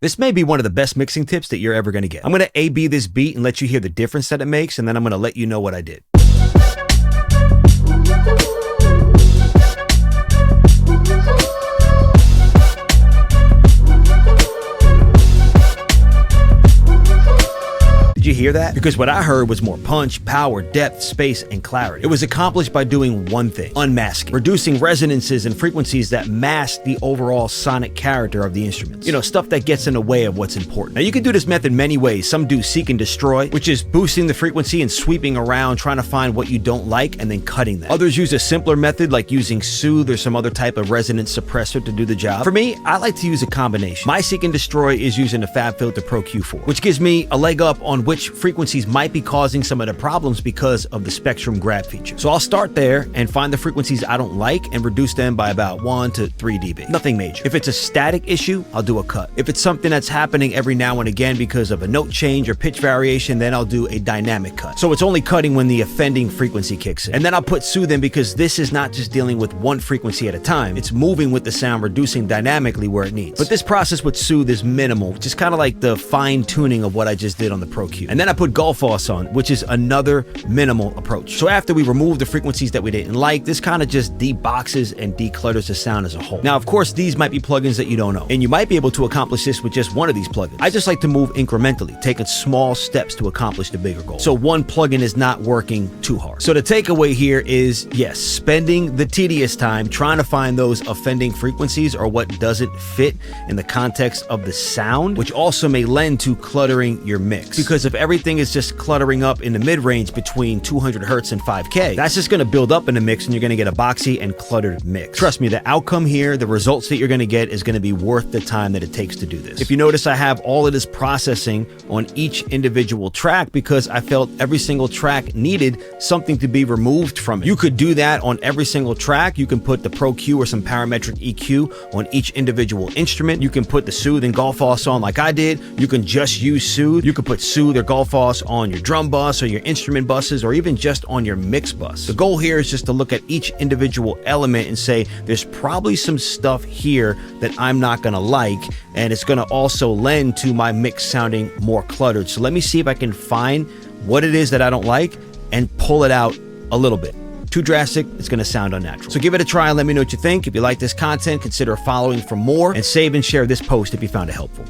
This may be one of the best mixing tips that you're ever going to get. I'm going to A-B this beat and let you hear the difference that it makes, and then I'm going to let you know what I did. Did you hear that? Because what I heard was more punch, power, depth, space, and clarity. It was accomplished by doing one thing: unmasking, reducing resonances and frequencies that mask the overall sonic character of the instruments. You know, stuff that gets in the way of what's important. Now, you can do this method many ways. Some do seek and destroy, which is boosting the frequency and sweeping around, trying to find what you don't like and then cutting that. Others use a simpler method like using soothe or some other type of resonance suppressor to do the job. For me, I like to use a combination. My seek and destroy is using the FabFilter Pro Q4, which gives me a leg up on which frequencies might be causing some of the problems because of the spectrum grab feature. So I'll start there and find the frequencies I don't like and reduce them by about 1 to 3 dB. Nothing major. If it's a static issue, I'll do a cut. If it's something that's happening every now and again because of a note change or pitch variation, then I'll do a dynamic cut. So it's only cutting when the offending frequency kicks in. And then I'll put soothe in because this is not just dealing with one frequency at a time. It's moving with the sound, reducing dynamically where it needs. But this process with soothe is minimal, which is kind of like the fine tuning of what I just did on the Pro Q. And then I put Golf Floss on, which is another minimal approach. So after we remove the frequencies that we didn't like, this kind of just deboxes and declutters the sound as a whole. Now, of course, these might be plugins that you don't know, and you might be able to accomplish this with just one of these plugins. I just like to move incrementally, taking small steps to accomplish the bigger goal. So one plugin is not working too hard. So the takeaway here is, yes, spending the tedious time trying to find those offending frequencies or what doesn't fit in the context of the sound, which also may lend to cluttering your mix. Because if everything is just cluttering up in the mid-range between 200 hertz and 5K, that's just going to build up in the mix and you're going to get a boxy and cluttered mix. Trust me, the outcome here, the results that you're going to get is going to be worth the time that it takes to do this. If you notice, I have all of this processing on each individual track because I felt every single track needed something to be removed from it. You could do that on every single track. You can put the Pro Q or some parametric EQ on each individual instrument. You can put the soothe and golf floss on like I did. You can just use soothe. You can put soothe or golf floss on your drum bus or your instrument buses or even just on your mix bus. The goal here is just to look at each individual element and say there's probably some stuff here that I'm not gonna like, and it's gonna also lend to my mix sounding more cluttered. So let me see if I can find what it is that I don't like and pull it out a little bit. Too drastic, it's gonna sound unnatural. So give it a try and let me know what you think. If you like this content, consider following for more, and save and share this post if you found it helpful.